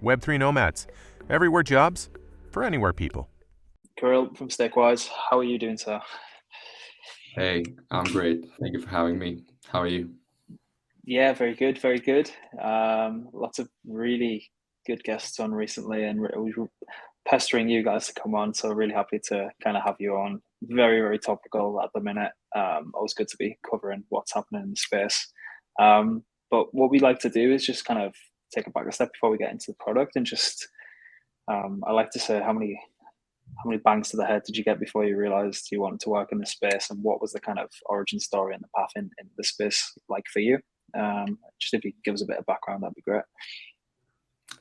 Web3 nomads. Everywhere jobs for anywhere people. Kirill from StakeWise. How are you doing, sir? Hey, I'm great. Thank you for having me. How are you? Yeah, very good, very good. Lots of really good guests on recently, and we were pestering you guys to come on. So really happy to kind of have you on. Very, very topical at the minute. Always good to be covering what's happening in the space. But what we like to do is just kind of take it back a step before we get into the product, and just I like to say how many bangs to the head did you get before you realized you wanted to work in this space, and what was the kind of origin story and the path in the space like for you? Just if you could give us a bit of background, that'd be great.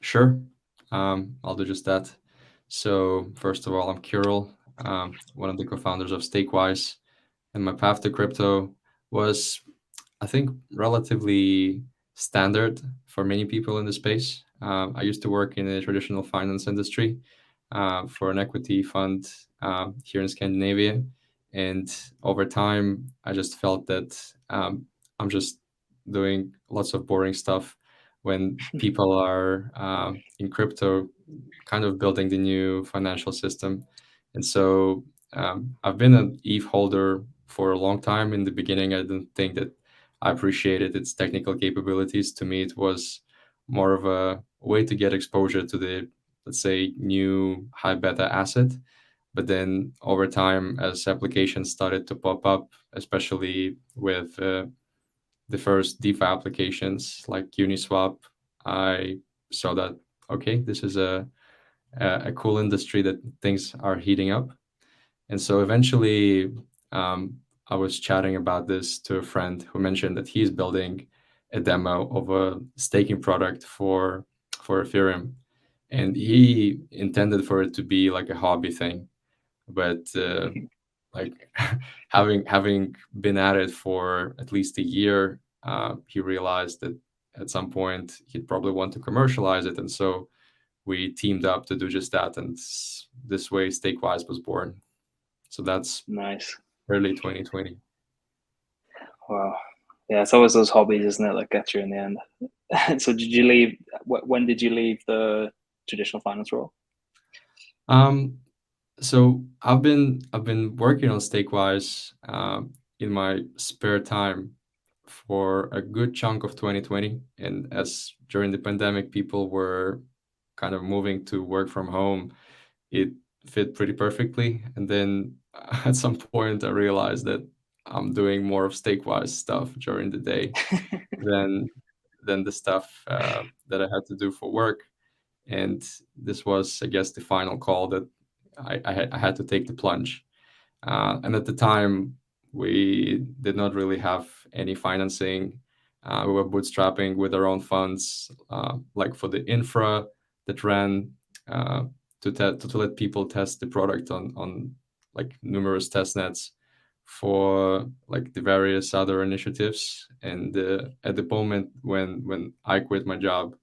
Sure. I'll do just that. So first of all, I'm Kirill, one of the co-founders of StakeWise, and my path to crypto was, I think, relatively standard for many people in the space. I used to work in the traditional finance industry for an equity fund here in Scandinavia, and over time, I just felt that I'm just doing lots of boring stuff when people are in crypto, kind of building the new financial system. And so I've been an ETH holder for a long time. In the beginning, I didn't think that I appreciated its technical capabilities. To me, it was more of a way to get exposure to the, let's say, new high beta asset. But then over time, as applications started to pop up, especially with the first DeFi applications like Uniswap, I saw that, okay, this is a cool industry that things are heating up. And so eventually, I was chatting about this to a friend who mentioned that he's building a demo of a staking product for Ethereum, and he intended for it to be like a hobby thing. But like having been at it for at least a year, he realized that at some point he'd probably want to commercialize it, and so we teamed up to do just that. And this way, StakeWise was born. So that's Nice. early 2020. Wow. Yeah, it's always those hobbies, isn't it, that get you in the end. So did you leave? When did you leave the traditional finance role? Um, so I've been working on StakeWise in my spare time for a good chunk of 2020, and as during the pandemic, people were kind of moving to work from home, it fit pretty perfectly. And then at some point, I realized that I'm doing more of StakeWise stuff during the day than than the stuff that I had to do for work. And this was, I guess, the final call that I had to take the plunge. And at the time, we did not really have any financing. We were bootstrapping with our own funds, like for the infra that ran to let people test the product on like numerous test nets for like the various other initiatives. And at the moment when I quit my job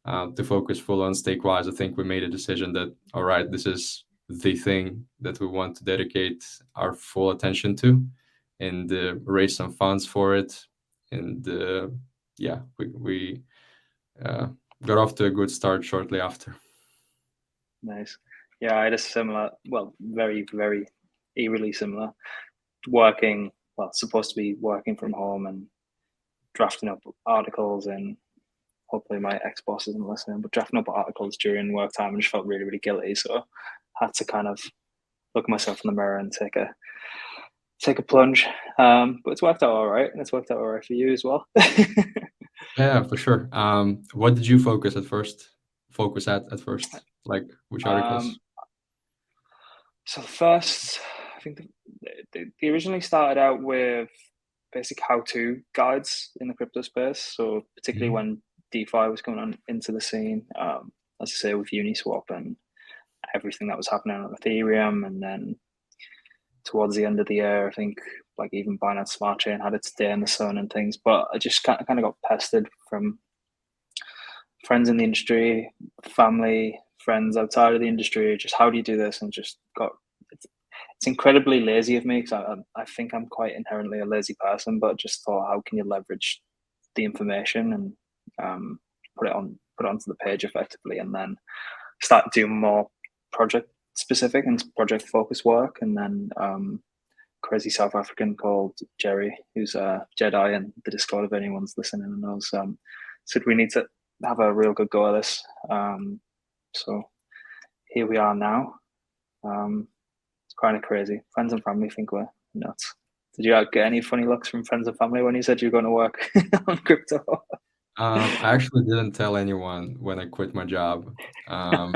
to focus full on StakeWise, I think we made a decision that, all right, this is the thing that we want to dedicate our full attention to, and raise some funds for it. And yeah, we uh, got off to a good start shortly after. Nice. Yeah, I had a similar, well, very, very eerily similar. Working, well, supposed to be working from home and drafting up articles, and hopefully my ex-boss isn't listening, but drafting up articles during work time, and just felt really, really guilty. So I had to kind of look at myself in the mirror and take a plunge. But it's worked out all right, and it's worked out all right for you as well. Yeah, for sure. What did you focus at first? Focus at first, like which articles? So first, I think they originally started out with basic how-to guides in the crypto space. So particularly Mhm. when DeFi was coming on into the scene, as I say, with Uniswap and everything that was happening on Ethereum, and then towards the end of the year, I think like even Binance Smart Chain had its day in the sun and things. But I just kind of got pestered from friends in the industry, family, friends outside of the industry. Just how do you do this? And just got it's incredibly lazy of me, because I think I'm quite inherently a lazy person. But just thought, how can you leverage the information and put it on put onto the page effectively, and then start doing more project specific and project focused work. And then crazy South African called Jerry, who's a Jedi in the Discord, if anyone's listening and knows, said we need to have a real good go at this. So here we are now. It's kind of crazy. Friends and family think we're nuts. Did you get any funny looks from friends and family when you said you were going to work on crypto? I actually didn't tell anyone when I quit my job. I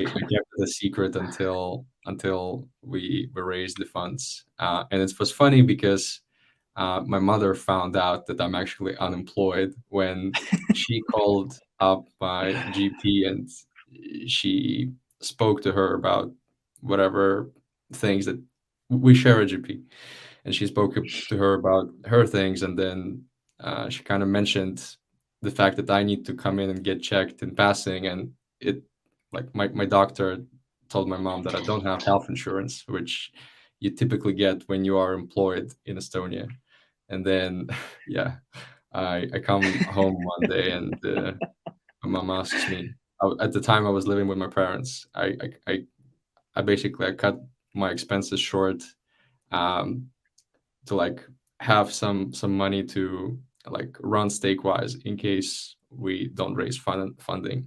kept it a secret until we raised the funds, and it was funny because my mother found out that I'm actually unemployed when she called up my GP, and she spoke to her about whatever things that we share a GP, and she spoke to her about her things, and then she kind of mentioned the fact that I need to come in and get checked in passing, and it like my doctor told my mom that I don't have health insurance, which you typically get when you are employed in Estonia. And then, yeah, I come home one day and my mom asks me. At the time, I was living with my parents. I basically I cut my expenses short to like have some money to like run StakeWise in case we don't raise funding.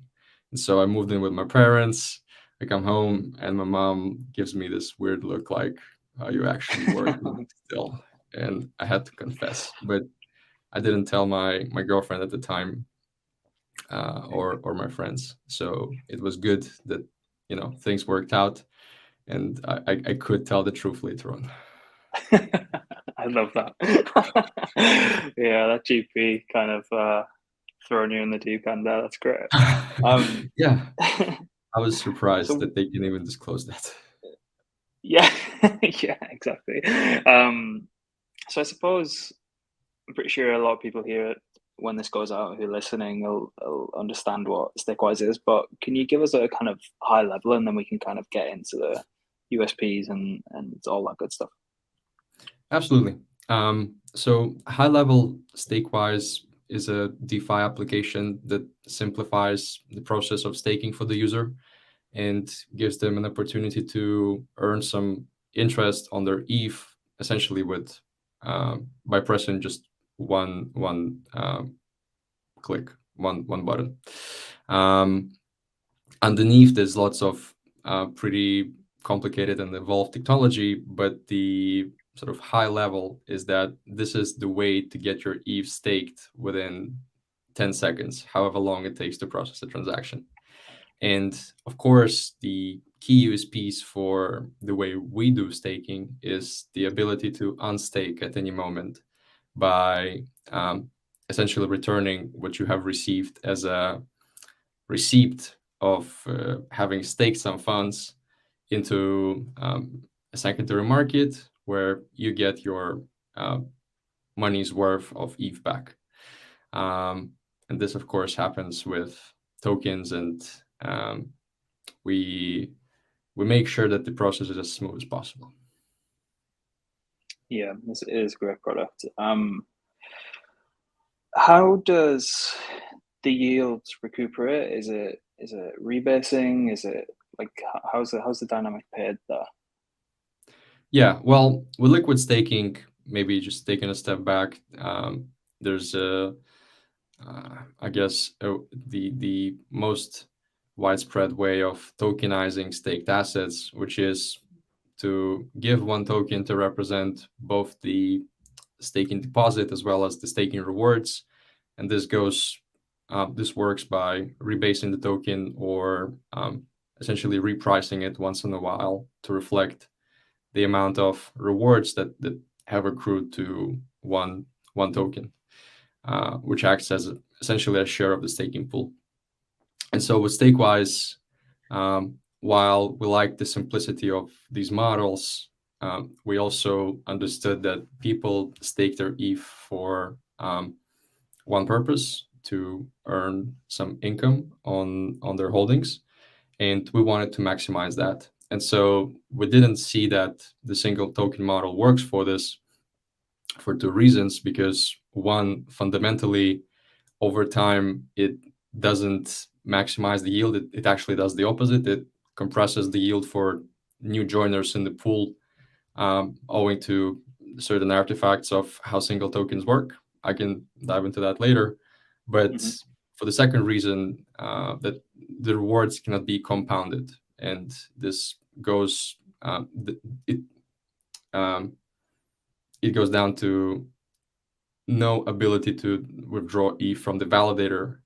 And so I moved in with my parents. I come home and my mom gives me this weird look like, "Are you actually working still?" And I had to confess, but I didn't tell my girlfriend at the time or my friends. So it was good that things worked out, and I could tell the truth later on. I love that. Yeah, that GP kind of throwing you in the deep end there. That's great. Yeah, I was surprised that they didn't even disclose that. Yeah, yeah, exactly. So I suppose I'm pretty sure a lot of people here, when this goes out, who are listening, will understand what StakeWise is. But can you give us a kind of high level, and then we can kind of get into the USPs and all that good stuff? Absolutely. So high level, StakeWise is a DeFi application that simplifies the process of staking for the user and gives them an opportunity to earn some interest on their ETH, essentially with by pressing just one click, one button. Underneath, there's lots of pretty complicated and evolved technology, but the sort of high level is that this is the way to get your ETH staked within 10 seconds, however long it takes to process a transaction. And of course, the key USPs for the way we do staking is the ability to unstake at any moment by essentially returning what you have received as a receipt of having staked some funds into a secondary market where you get your money's worth of ETH back. And this, of course, happens with tokens, and we make sure that the process is as smooth as possible. Yeah, this is a great product. How does the yield recuperate? Is it rebasing? Is it like how's the dynamic paid there? Yeah, well, with liquid staking, maybe just taking a step back, there's I guess the most widespread way of tokenizing staked assets, which is to give one token to represent both the staking deposit as well as the staking rewards. And this works by rebasing the token or essentially repricing it once in a while to reflect the amount of rewards that have accrued to one token, which acts as essentially a share of the staking pool. And so with StakeWise, while we like the simplicity of these models, we also understood that people stake their ETH for one purpose, to earn some income on their holdings, and we wanted to maximize that. And so we didn't see that the single token model works for this for two reasons. Because one, fundamentally, over time, it doesn't maximize the yield. It actually does the opposite. It compresses the yield for new joiners in the pool, owing to certain artifacts of how single tokens work. I can dive into that later. But for the second reason, that the rewards cannot be compounded, and this goes it goes down to no ability to withdraw ETH from the validator,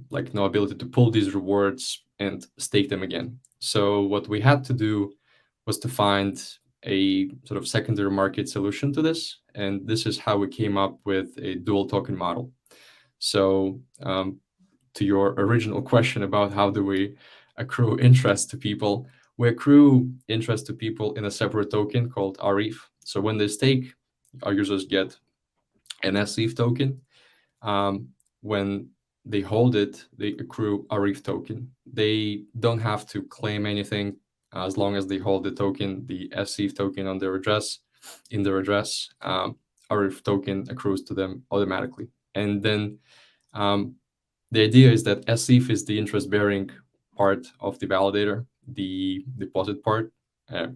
like no ability to pull these rewards and stake them again. So what we had to do was to find a sort of secondary market solution to this, and this is how we came up with a dual token model. So to your original question about how do we accrue interest to people, we accrue interest to people in a separate token called RETH. So when they stake, our users get an SETH token. When they hold it, they accrue a RETH token. They don't have to claim anything as long as they hold the token, the SETH token on their address, in their address. A RETH token accrues to them automatically. And then the idea is that SETH is the interest-bearing part of the validator, the deposit part,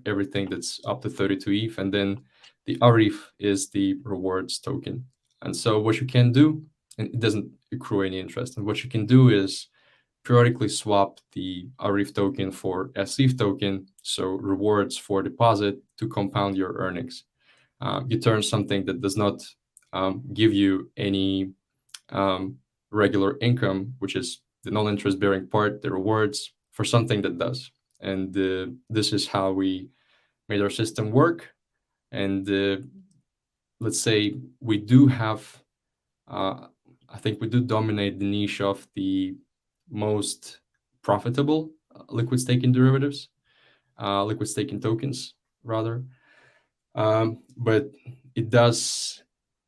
everything that's up to 32 ETH, and then the RETH is the rewards token. And so what you can do, and it doesn't accrue any interest, and what you can do is periodically swap the RETH token for SETH token, so rewards for deposit, to compound your earnings. You turn something that does not give you any regular income, which is the non-interest bearing part, the rewards, for something that does. And this is how we made our system work. And let's say we do have, I think we do dominate the niche of the most profitable liquid staking derivatives, liquid staking tokens, rather. But it does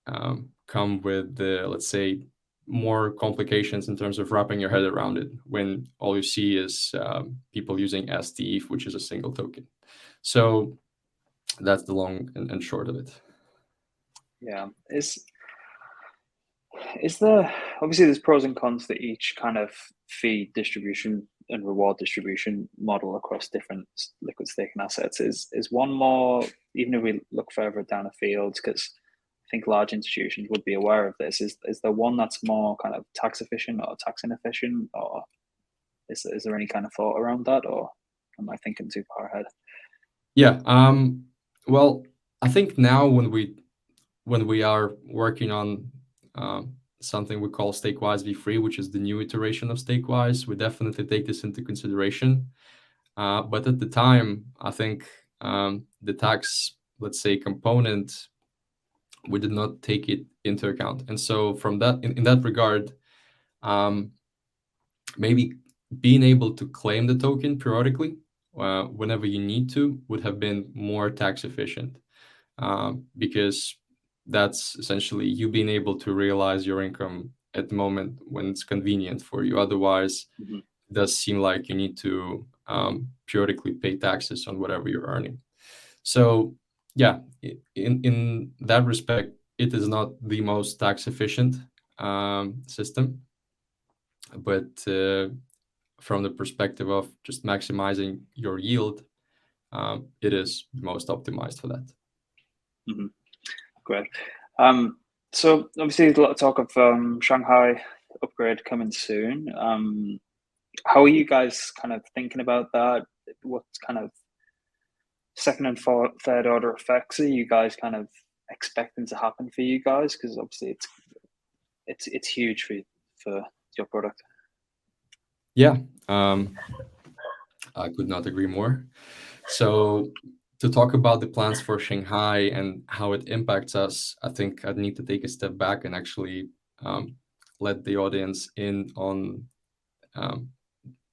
come with, let's say, more complications in terms of wrapping your head around it when all you see is people using STETH, which is a single token. So that's the long and short of it. Yeah. Is there, obviously there's pros and cons to each kind of fee distribution and reward distribution model across different liquid staking assets. Is one more, even if we look further down the field, because I think large institutions would be aware of this, is there one that's more kind of tax efficient or tax inefficient, or is there any kind of thought around that, or am I thinking too far ahead? Yeah. Well, I think now when we are working on something we call StakeWise v3, which is the new iteration of StakeWise, we definitely take this into consideration. But at the time, I think the tax, let's say, component, we did not take it into account. And so from that, in that regard, maybe being able to claim the token periodically whenever you need to would have been more tax efficient, because that's essentially you being able to realize your income at the moment when it's convenient for you. Otherwise, it does seem like you need to periodically pay taxes on whatever you're earning. So yeah, in that respect, it is not the most tax efficient system, but from the perspective of just maximizing your yield, it is most optimized for that. Great. So obviously there's a lot of talk of Shanghai upgrade coming soon. How are you guys kind of thinking about that? What kind of second and third order effects are you guys kind of expecting to happen for you guys? Because obviously it's huge for your product. Yeah, I could not agree more. So to talk about the plans for Shanghai and how it impacts us, I think I'd need to take a step back and actually let the audience in on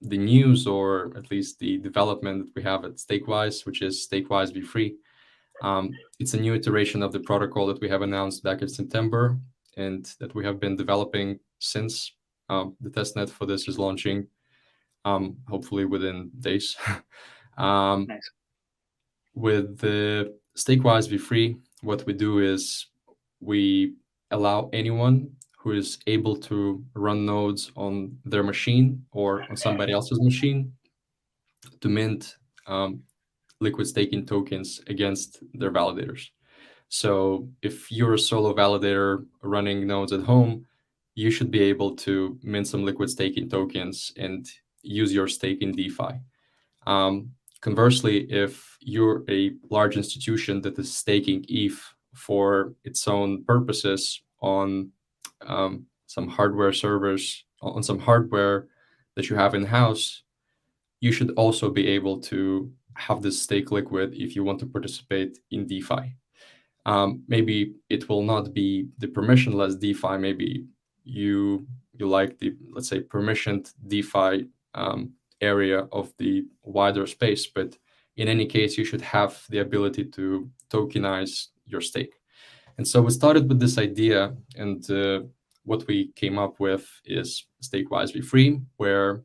the news, or at least the development that we have at StakeWise, which is StakeWise v3. It's a new iteration of the protocol that we have announced back in September and that we have been developing since the testnet for this is launching, hopefully within days. Nice. With the StakeWise v3, what we do is we allow anyone who is able to run nodes on their machine or on somebody else's machine to mint liquid staking tokens against their validators. So if you're a solo validator running nodes at home, you should be able to mint some liquid staking tokens and use your stake in DeFi. Conversely, if you're a large institution that is staking ETH for its own purposes on some hardware servers, on some hardware that you have in-house, you should also be able to have this stake liquid if you want to participate in DeFi. Maybe it will not be the permissionless DeFi. Maybe you like the, let's say, permissioned DeFi area of the wider space. But in any case, you should have the ability to tokenize your stake. And so we started with this idea, and what we came up with is StakeWise Be Free, where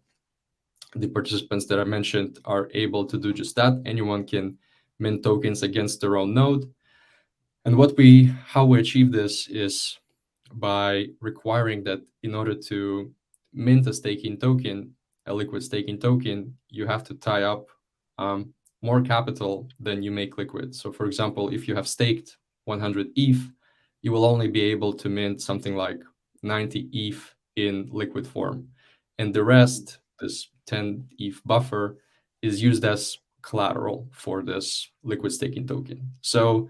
the participants that I mentioned are able to do just that. Anyone can mint tokens against their own node. And how we achieve this is by requiring that in order to mint a staking token, a liquid staking token, you have to tie up more capital than you make liquid. So for example, if you have staked 100 ETH, you will only be able to mint something like 90 ETH in liquid form. And the rest, this 10 ETH buffer, is used as collateral for this liquid staking token. So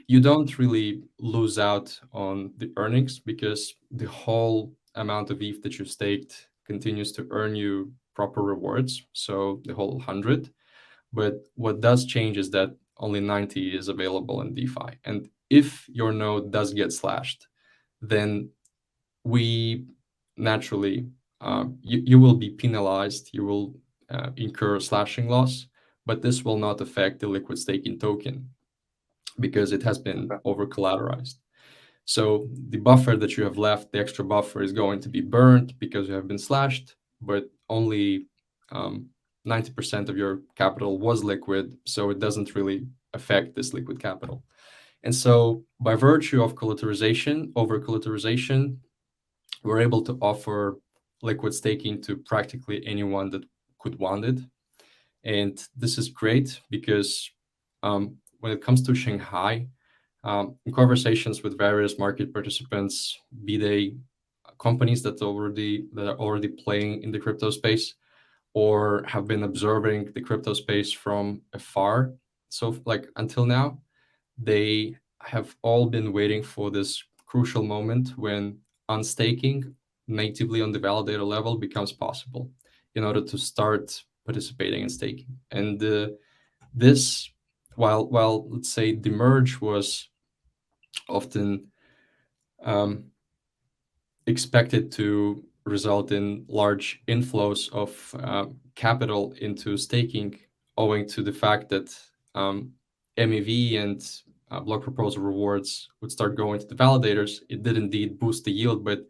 you don't really lose out on the earnings because the whole amount of ETH that you staked continues to earn you proper rewards, so the whole 100. But what does change is that only 90 is available in DeFi. And if your node does get slashed, then we naturally, you will be penalized, you will incur slashing loss, but this will not affect the liquid staking token because it has been over collateralized. So the buffer that you have left, the extra buffer, is going to be burnt because you have been slashed, but only 90% of your capital was liquid, so it doesn't really affect this liquid capital. And so by virtue of collateralization, over collateralization, we're able to offer liquid staking to practically anyone that could want it. And this is great because when it comes to Shanghai, in conversations with various market participants, be they companies that are already playing in the crypto space or have been observing the crypto space from afar, so like until now, they have all been waiting for this crucial moment when unstaking natively on the validator level becomes possible in order to start participating in staking. And this, while let's say the merge was often expected to result in large inflows of capital into staking, owing to the fact that MEV and block proposal rewards would start going to the validators. It did indeed boost the yield, but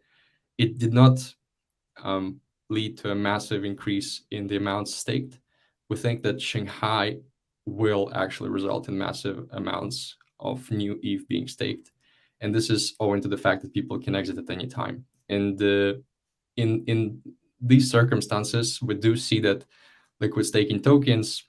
it did not lead to a massive increase in the amounts staked. We think that Shanghai will actually result in massive amounts of new ETH being staked. And this is owing to the fact that people can exit at any time. And in these circumstances, we do see that liquid staking tokens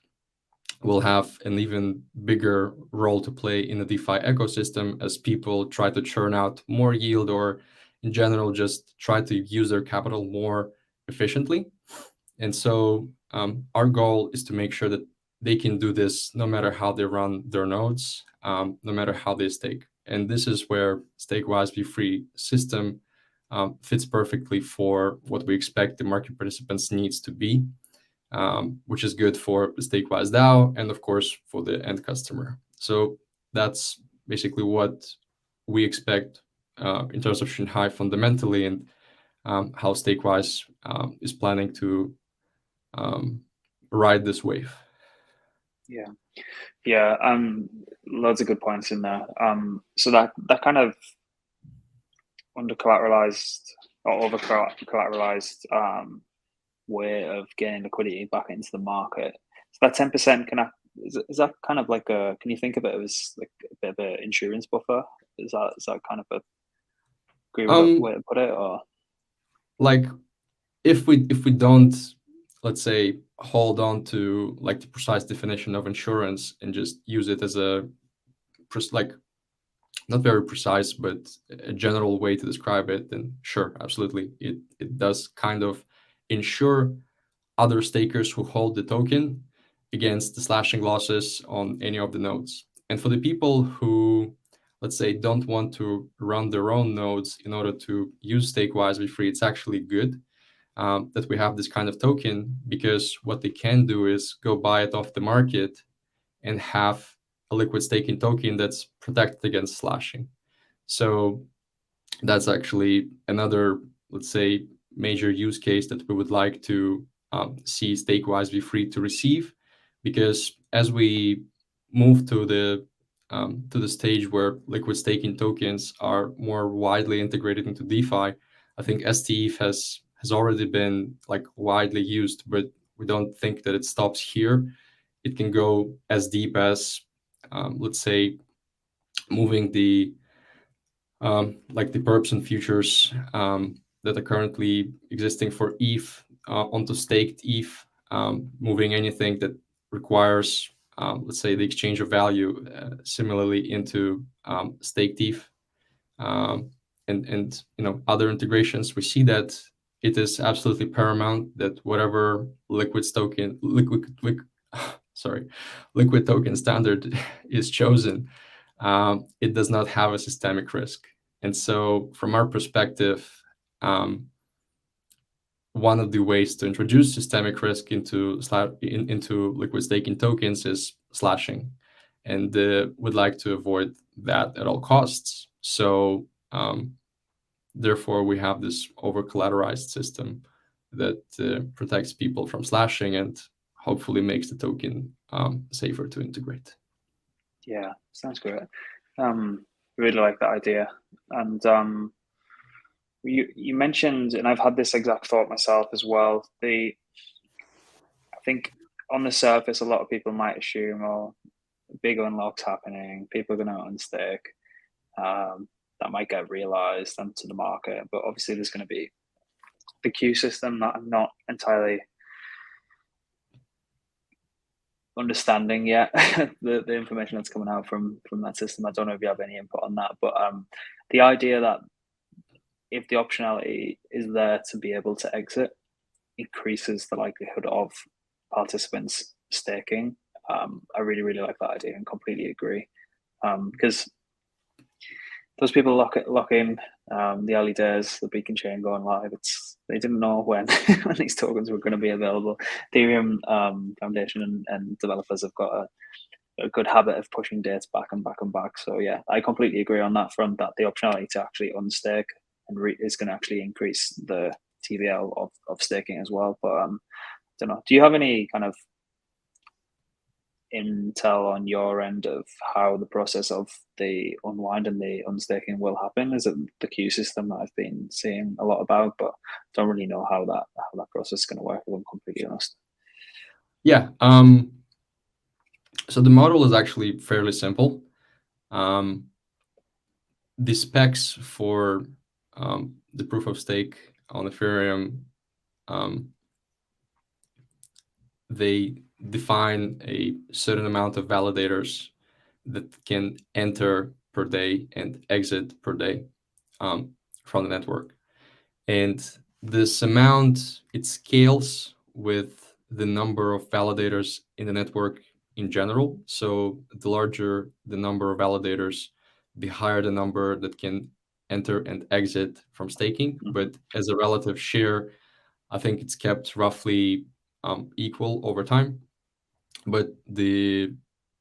will have an even bigger role to play in the DeFi ecosystem as people try to churn out more yield or in general just try to use their capital more efficiently. And so our goal is to make sure that they can do this no matter how they run their nodes, no matter how they stake. And this is where StakeWise Be Free system fits perfectly for what we expect the market participants' needs to be, which is good for the StakeWise DAO and, of course, for the end customer. So that's basically what we expect in terms of Shanghai fundamentally, and how StakeWise is planning to ride this wave. Yeah, loads of good points in there. So that kind of under collateralized or over collateralized way of getting liquidity back into the market. So that 10% is that kind of like can you think of it as like a bit of an insurance buffer? Is that kind of a agree with that way to put it, or like if we don't, let's say, hold on to like the precise definition of insurance and just use it as a like not very precise but a general way to describe it, then sure, absolutely, it does kind of insure other stakers who hold the token against the slashing losses on any of the nodes. And for the people who, let's say, don't want to run their own nodes in order to use StakeWise be free, it's actually good that we have this kind of token, because what they can do is go buy it off the market and have a liquid staking token that's protected against slashing. So that's actually another, let's say, major use case that we would like to see StakeWise be free to receive, because as we move to the stage where liquid staking tokens are more widely integrated into DeFi, I think STETH has already been like widely used, but we don't think that it stops here. It can go as deep as, let's say, moving the like the perps and futures that are currently existing for ETH onto staked ETH, moving anything that requires, let's say, the exchange of value similarly into staked ETH, and other integrations. We see that it is absolutely paramount that whatever liquid token standard is chosen, it does not have a systemic risk. And so from our perspective, one of the ways to introduce systemic risk into liquid staking tokens is slashing, and would like to avoid that at all costs. So therefore, we have this over-collateralized system that protects people from slashing and hopefully makes the token safer to integrate. Yeah, sounds great. Really like that idea. And you mentioned, and I've had this exact thought myself as well. I think on the surface, a lot of people might assume, oh, big unlocks happening, people are going to unstake, that might get realized onto the market. But obviously, there's going to be the queue system that I'm not entirely understanding yet. the information that's coming out from that system. I don't know if you have any input on that, but the idea that if the optionality is there to be able to exit, increases the likelihood of participants staking. I really, really like that idea and completely agree. Because those people lock in the early days, the Beacon chain going live. They didn't know when when these tokens were going to be available. Ethereum Foundation and developers have got a good habit of pushing dates back and back and back. So yeah, I completely agree on that front, that the optionality to actually unstake and is going to actually increase the TVL of staking as well. But I don't know. Do you have any kind of intel on your end of how the process of the unwind and the unstaking will happen? Is it the queue system that I've been seeing a lot about, but don't really know how that process is going to work, if I'm completely honest. Yeah. So the model is actually fairly simple. The specs for the proof of stake on Ethereum, they define a certain amount of validators that can enter per day and exit per day from the network. And this amount, it scales with the number of validators in the network in general. So the larger the number of validators, the higher the number that can enter and exit from staking. But as a relative share, I think it's kept roughly equal over time. But the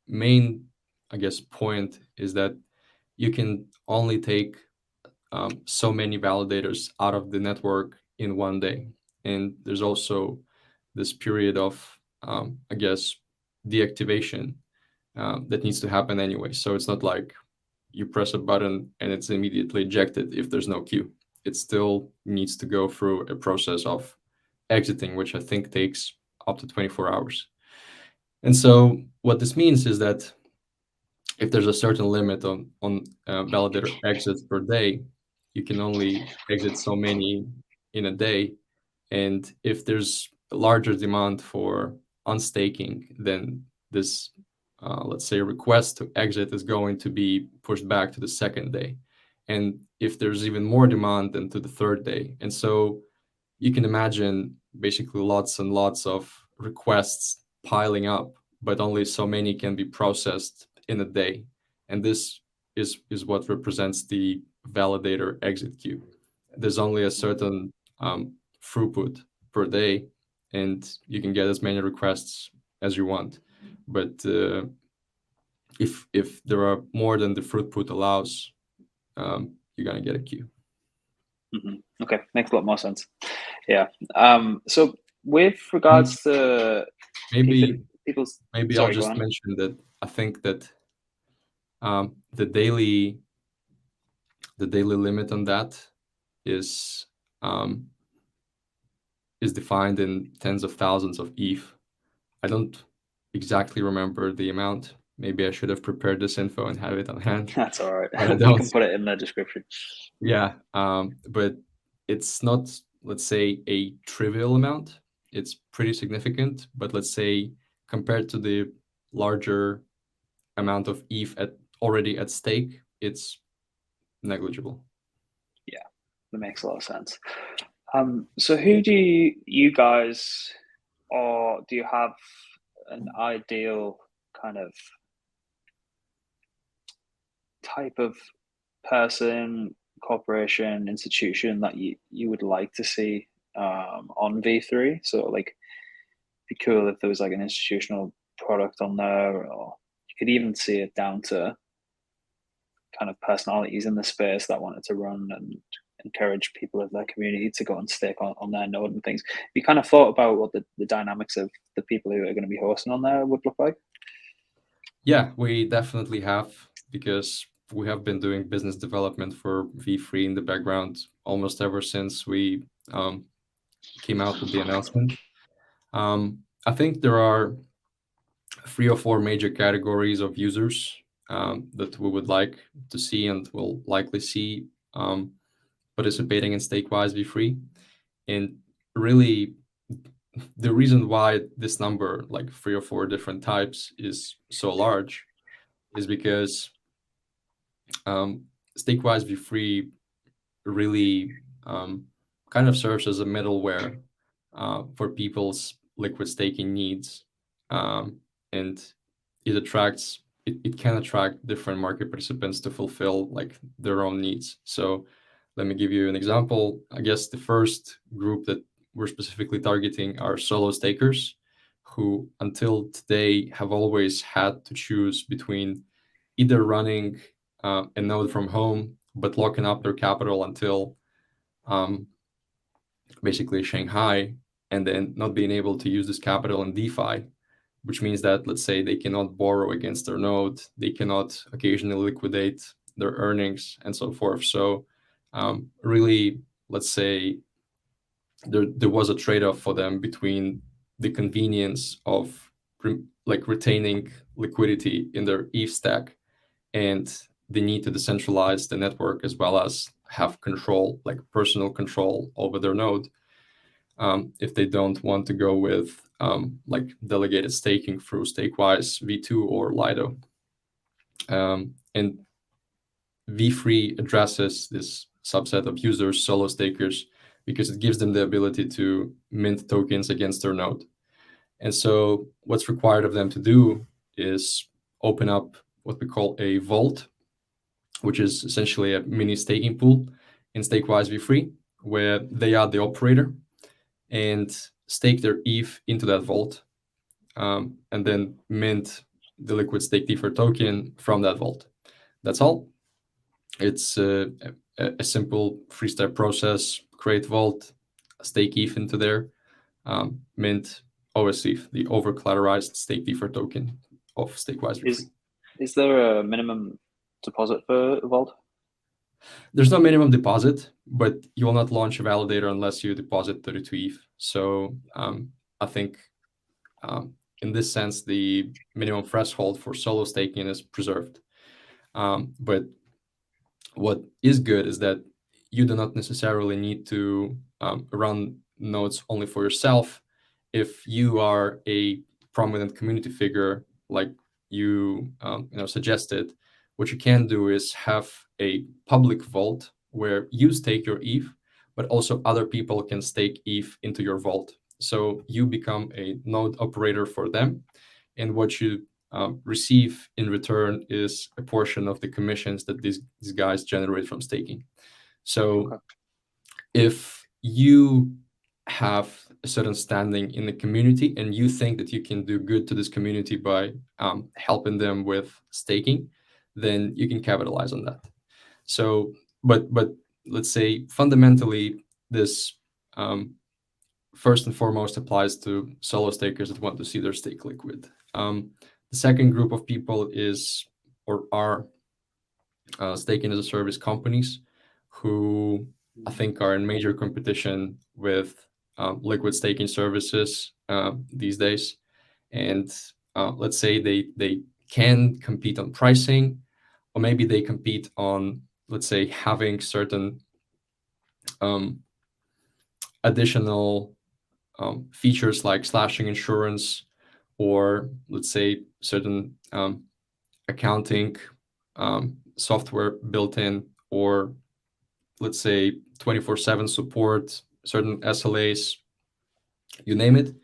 main, I guess, point is that you can only take so many validators out of the network in one day. And there's also this period of, I guess, deactivation that needs to happen anyway. So it's not like you press a button and it's immediately ejected if there's no queue. It still needs to go through a process of exiting, which I think takes up to 24 hours. And so what this means is that if there's a certain limit on validator exits per day, you can only exit so many in a day. And if there's a larger demand for unstaking, then this, let's say, request to exit is going to be pushed back to the second day. And if there's even more demand, then to the third day. And so you can imagine basically lots and lots of requests piling up, but only so many can be processed in a day. And this is what represents the validator exit queue. There's only a certain throughput per day, and you can get as many requests as you want. But if there are more than the throughput allows, you're gonna get a queue. Okay, makes a lot more sense. Yeah. So with regards to people's, maybe sorry, I'll just mention that I think that the daily limit on that is defined in tens of thousands of ETH. I don't exactly remember the amount. Maybe I should have prepared this info and have it on hand. That's all right. But I We don't. can put it in the description. Yeah, but it's not, let's say, a trivial amount. It's pretty significant, but let's say compared to the larger amount of ETH already at stake, it's negligible. Yeah, that makes a lot of sense. So who do you guys, or do you have an ideal kind of type of person, corporation, institution that you would like to see on V3? So like, it'd be cool if there was like an institutional product on there, or you could even see it down to kind of personalities in the space that wanted to run and encourage people of their community to go and stake on their node and things. You kind of thought about what the dynamics of the people who are going to be hosting on there would look like? Yeah, we definitely have, because we have been doing business development for V3 in the background almost ever since we came out with the announcement. I think there are 3 or 4 major categories of users that we would like to see and will likely see participating in StakeWise V3. And really, the reason why this number, like 3 or 4 different types, is so large is because StakeWise V3 really kind of serves as a middleware for people's liquid staking needs. And it can attract different market participants to fulfill like their own needs. So let me give you an example. I guess the first group that we're specifically targeting are solo stakers, who until today have always had to choose between either running a node from home, but locking up their capital until basically Shanghai, and then not being able to use this capital in DeFi, which means that, let's say, they cannot borrow against their node, they cannot occasionally liquidate their earnings, and so forth. So really, let's say there was a trade-off for them between the convenience of retaining liquidity in their ETH stack and the need to decentralize the network, as well as have control, like personal control over their node, if they don't want to go with like delegated staking through StakeWise V2 or Lido. And V3 addresses this subset of users, solo stakers, because it gives them the ability to mint tokens against their node. And so what's required of them to do is open up what we call a vault, which is essentially a mini staking pool in StakeWise V3, where they are the operator, and stake their ETH into that vault, and then mint the liquid staked Ether token from that vault. That's all. It's a simple 3-step process: create vault, stake ETH into there, mint OSETH, the over collateralized staked Ether token of StakeWise V3. Is there a minimum deposit for a vault? There's no minimum deposit, but you will not launch a validator unless you deposit 32 ETH. So I think in this sense, the minimum threshold for solo staking is preserved. But what is good is that you do not necessarily need to run nodes only for yourself. If you are a prominent community figure, like you suggested, what you can do is have a public vault where you stake your ETH, but also other people can stake ETH into your vault. So you become a node operator for them, and what you receive in return is a portion of the commissions that these guys generate from staking. So Okay. if you have a certain standing in the community and you think that you can do good to this community by helping them with staking, then you can capitalize on that. So, but let's say fundamentally, this first and foremost applies to solo stakers that want to see their stake liquid. The second group of people is or are staking as a service companies who I think are in major competition with liquid staking services these days. And let's say they can compete on pricing, or maybe they compete on, let's say, having certain additional features like slashing insurance, or let's say certain accounting software built in, or let's say 24/7 support, certain SLAs, you name it.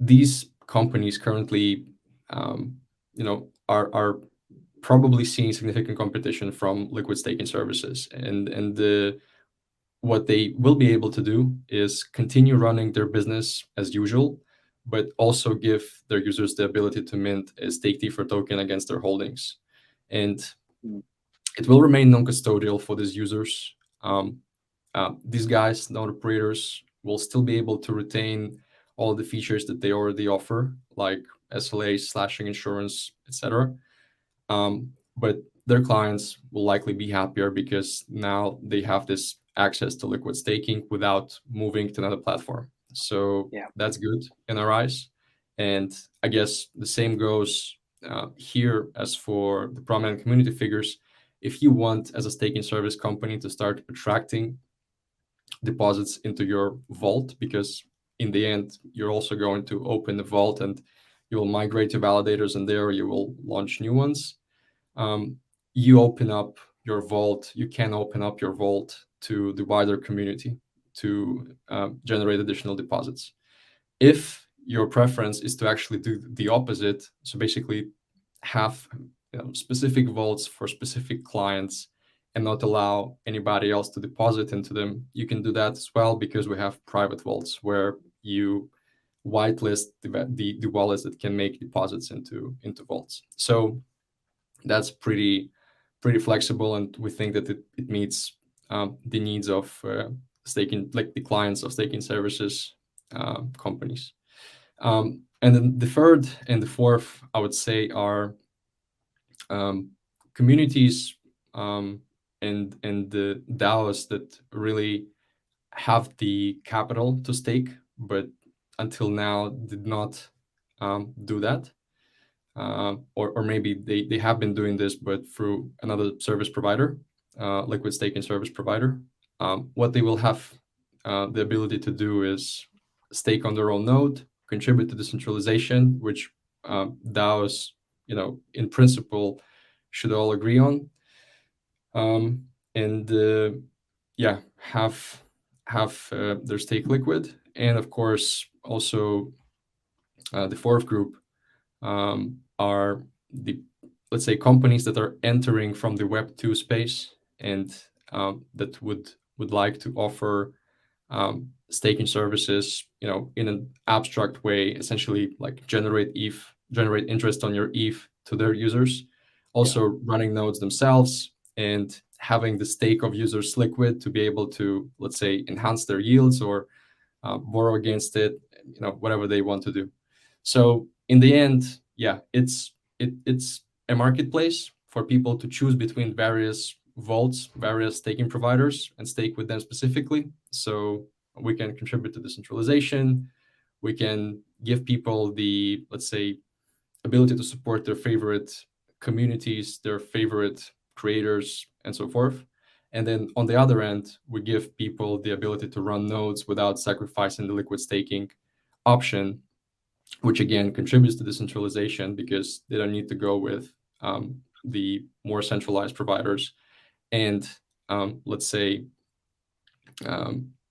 These companies currently, are probably seeing significant competition from liquid staking services, and what they will be able to do is continue running their business as usual, but also give their users the ability to mint a stake Ether token against their holdings. And it will remain non-custodial for these users. These guys, node operators, will still be able to retain all the features that they already offer, like SLA, slashing insurance, etc. But their clients will likely be happier because now they have this access to liquid staking without moving to another platform. So that's good in our eyes. And I guess the same goes here as for the prominent community figures. If you want, as a staking service company, to start attracting deposits into your vault, because in the end, you're also going to open the vault and you will migrate to validators, and there you will launch new ones. You open up your vault, you can open up your vault to the wider community to generate additional deposits. If your preference is to actually do the opposite, so basically have specific vaults for specific clients and not allow anybody else to deposit into them, you can do that as well, because we have private vaults where you whitelist the wallets that can make deposits into vaults. So that's pretty flexible, and we think that it meets the needs of staking, like the clients of staking services companies. And then the third and the fourth, I would say, are communities and the DAOs that really have the capital to stake, but until now did not do that. Or maybe they have been doing this, but through another service provider, liquid staking service provider. What they will have the ability to do is stake on their own node, contribute to decentralization, which DAOs, in principle, should all agree on, and have their stake liquid. And of course, also the fourth group are the, let's say, companies that are entering from the Web2 space and that would like to offer staking services, in an abstract way, essentially like generate interest on your ETH to their users, also running nodes themselves and having the stake of users liquid to be able to, let's say, enhance their yields or borrow against it, whatever they want to do. So in the end, it's a marketplace for people to choose between various vaults, various staking providers, and stake with them specifically. So we can contribute to decentralization. We can give people the, let's say, ability to support their favorite communities, their favorite creators, and so forth. And then on the other end, we give people the ability to run nodes without sacrificing the liquid staking option, which again contributes to decentralization because they don't need to go with the more centralized providers, and let's say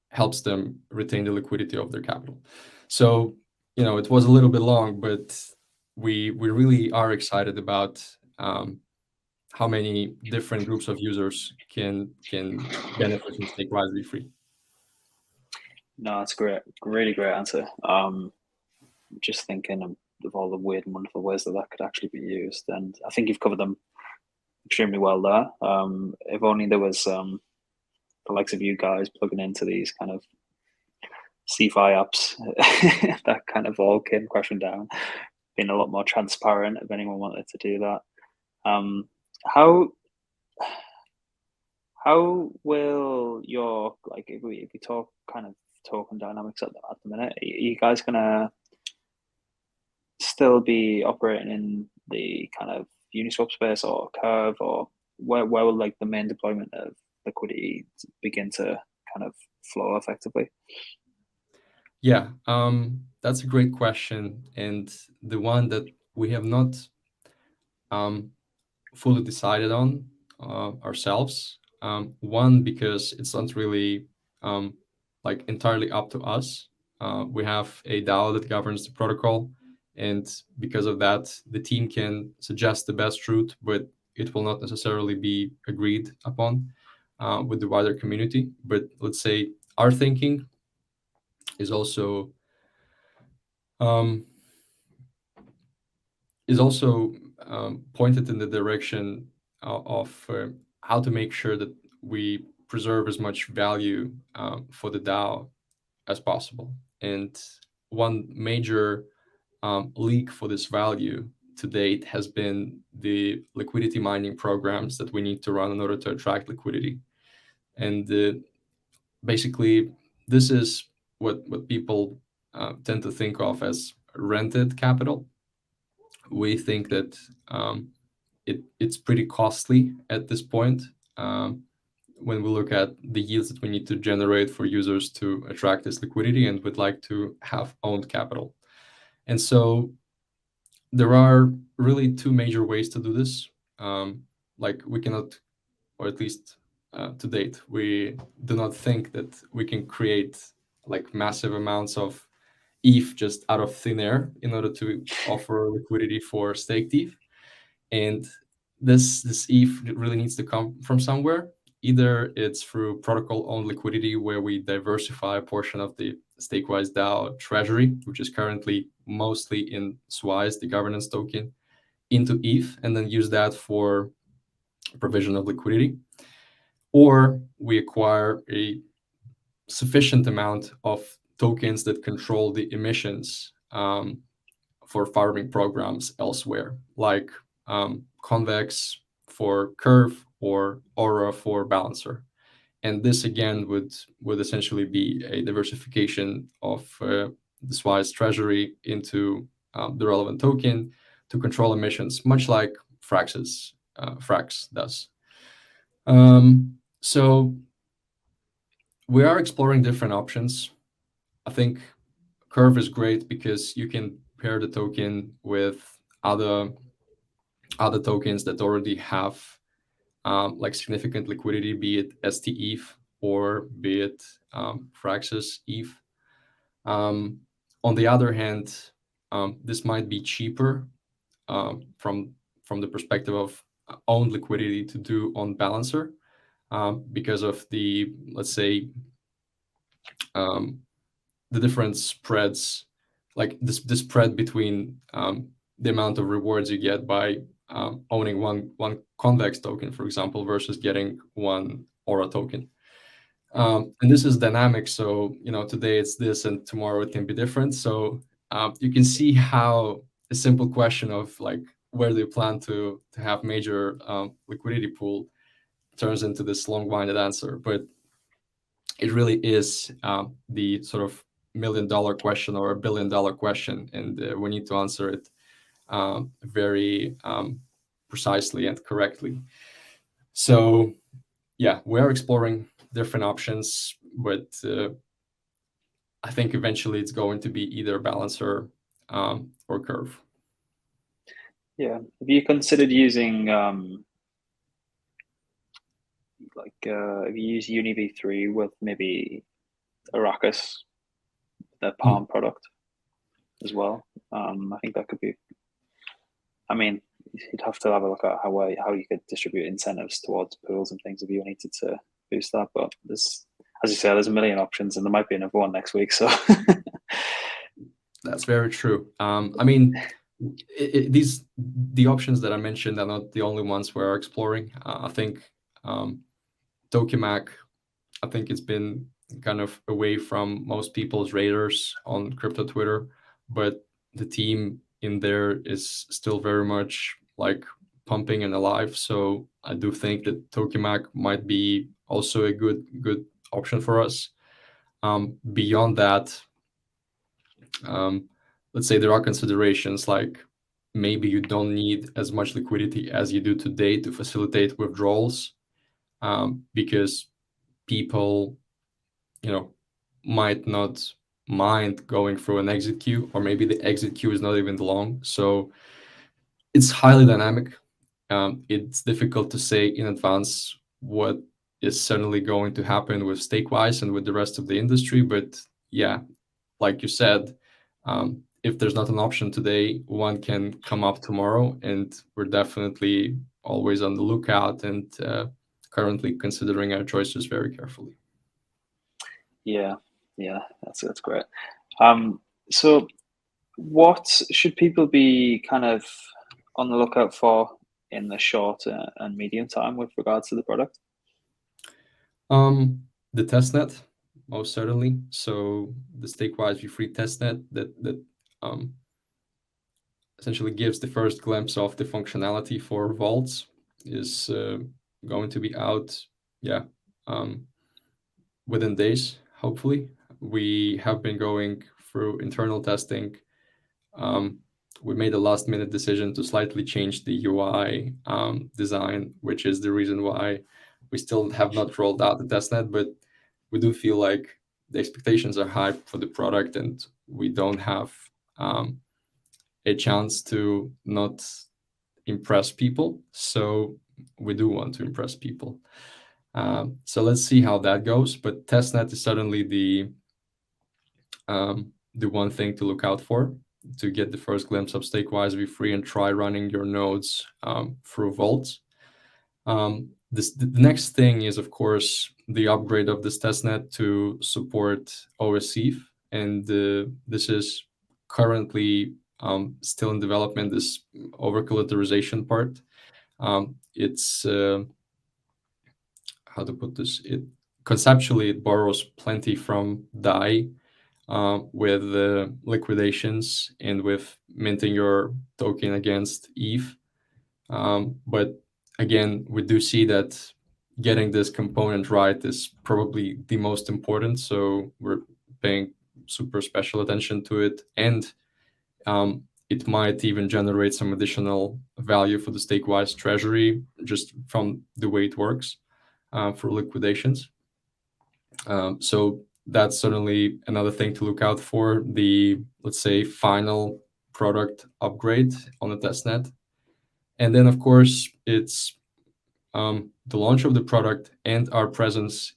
helps them retain the liquidity of their capital. So, it was a little bit long, but we really are excited about how many different groups of users can benefit from StakeWise be free. No, that's great. Really great answer. Just thinking of all the weird and wonderful ways that could actually be used, and I think you've covered them extremely well there. If only there was the likes of you guys plugging into these kind of CeFi apps that kind of all came crashing down, being a lot more transparent if anyone wanted to do that. How will your, like, if we talk kind of token dynamics at the minute, are you guys gonna still be operating in the kind of Uniswap space or Curve, or where will like the main deployment of liquidity begin to kind of flow effectively? Yeah, that's a great question, and the one that we have not fully decided on ourselves. One, because it's not really like entirely up to us. We have a DAO that governs the protocol, and because of that, the team can suggest the best route, but it will not necessarily be agreed upon with the wider community. But let's say our thinking is also pointed in the direction of how to make sure that we preserve as much value for the DAO as possible. And one major leak for this value to date has been the liquidity mining programs that we need to run in order to attract liquidity. And basically, this is what people tend to think of as rented capital. We think that it's pretty costly at this point when we look at the yields that we need to generate for users to attract this liquidity, and would like to have owned capital. And so there are really two major ways to do this. Like we cannot, or at least to date, we do not think that we can create like massive amounts of ETH just out of thin air in order to offer liquidity for staked ETH. And this ETH really needs to come from somewhere. Either it's through protocol-owned liquidity, where we diversify a portion of the StakeWise DAO treasury, which is currently mostly in SWISE, the governance token, into ETH, and then use that for provision of liquidity. Or we acquire a sufficient amount of tokens that control the emissions for farming programs elsewhere, like Convex for Curve or Aura for Balancer. And this again would essentially be a diversification of the SWISE treasury into the relevant token to control emissions, much like Frax does. So we are exploring different options. I think Curve is great because you can pair the token with other tokens that already have like significant liquidity, be it STETH or be it Frax's ETH. On the other hand, this might be cheaper from the perspective of owned liquidity to do on Balancer because of the, let's say, the different spreads, like the spread between the amount of rewards you get by owning one Convex token, for example, versus getting one Aura token. And this is dynamic. So, today it's this and tomorrow it can be different. So you can see how a simple question of like, where do you plan to have major liquidity pool turns into this long-winded answer. But it really is the sort of $1 million question or $1 billion question, and we need to answer it very precisely and correctly. So yeah, we are exploring different options, but I think eventually it's going to be either balancer or curve. Yeah. Have you considered using have you used UniV3 with maybe Arrakis, their Palm product as well? I think that could be. I mean, you'd have to have a look at how you could distribute incentives towards pools and things if you needed to boost that. But there's, as you said, there's a million options, and there might be another one next week. So That's very true. I mean, the options that I mentioned are not the only ones we're exploring. I think Tokamak, I think it's been kind of away from most people's radars on crypto Twitter, but the team in there is still very much like pumping and alive. So I do think that Tokamak might be also a good option for us. Beyond that, let's say there are considerations like maybe you don't need as much liquidity as you do today to facilitate withdrawals, because people, might not mind going through an exit queue, or maybe the exit queue is not even long. So it's highly dynamic. It's difficult to say in advance what is suddenly going to happen with StakeWise and with the rest of the industry. But yeah, like you said, if there's not an option today, one can come up tomorrow, and we're definitely always on the lookout and currently considering our choices very carefully. yeah, that's great. So what should people be kind of on the lookout for in the short and medium time with regards to the product? The testnet, most certainly. So the StakeWise v3 testnet that essentially gives the first glimpse of the functionality for vaults is going to be out, within days, hopefully. We have been going through internal testing. We made a last minute decision to slightly change the UI design, which is the reason why we still have not rolled out the testnet, but we do feel like the expectations are high for the product, and we don't have a chance to not impress people. So we do want to impress people. So let's see how that goes. But testnet is certainly the one thing to look out for, to get the first glimpse of StakeWise v3 and try running your nodes through vaults. The next thing is, of course, the upgrade of this testnet to support OSETH, and this is currently still in development, this over collateralization part. It's how to put this? Conceptually, it borrows plenty from DAI, with liquidations and with minting your token against ETH. But again, we do see that getting this component right is probably the most important. So we're paying super special attention to it. And it might even generate some additional value for the StakeWise treasury just from the way it works for liquidations. So that's certainly another thing to look out for, the, let's say, final product upgrade on the testnet. And then, of course, it's the launch of the product and our presence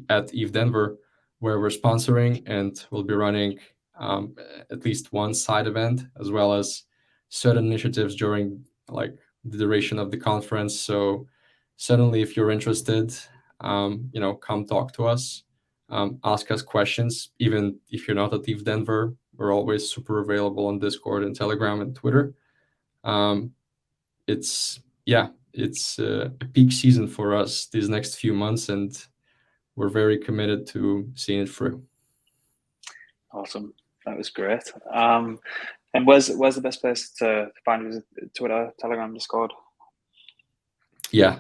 at ETH Denver, where we're sponsoring and we'll be running at least one side event, as well as certain initiatives during like the duration of the conference. So certainly, if you're interested, come talk to us, ask us questions. Even if you're not at ETH Denver, we're always super available on Discord and Telegram and Twitter. It's a peak season for us these next few months, and we're very committed to seeing it through. Awesome. That was great. And where's the best place to find you? Twitter, Telegram, Discord? Yeah.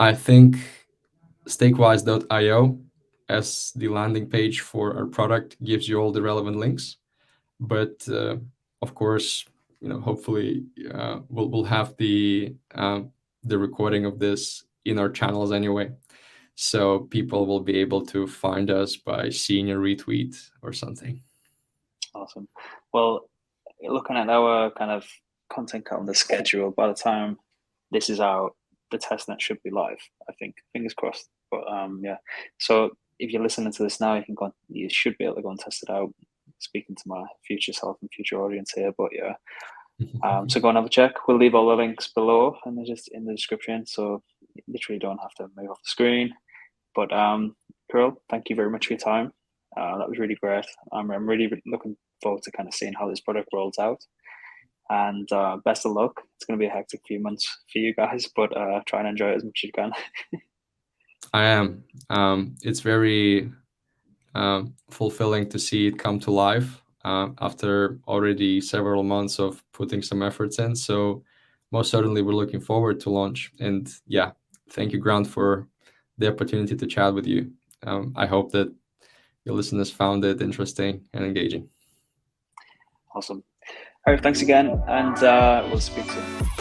I think StakeWise.io as the landing page for our product gives you all the relevant links. But of course, hopefully we'll have the recording of this in our channels anyway. So people will be able to find us by seeing a retweet or something. Awesome. Well, looking at our kind of content calendar schedule, by the time this is out, the testnet should be live, I think. Fingers crossed. But yeah. So if you're listening to this now, you should be able to go and test it out. Speaking to my future self and future audience here, but yeah. So go and have a check. We'll leave all the links below and they're just in the description. So you literally don't have to move off the screen. But Kirill, thank you very much for your time. That was really great. I'm really looking forward to kind of seeing how this product rolls out. And best of luck. It's going to be a hectic few months for you guys, but try and enjoy it as much as you can. I am. It's very fulfilling to see it come to life after already several months of putting some efforts in. So most certainly we're looking forward to launch. And yeah, thank you, Grant, for the opportunity to chat with you. I hope that your listeners found it interesting and engaging. Awesome. All right, thanks again, and we'll speak soon.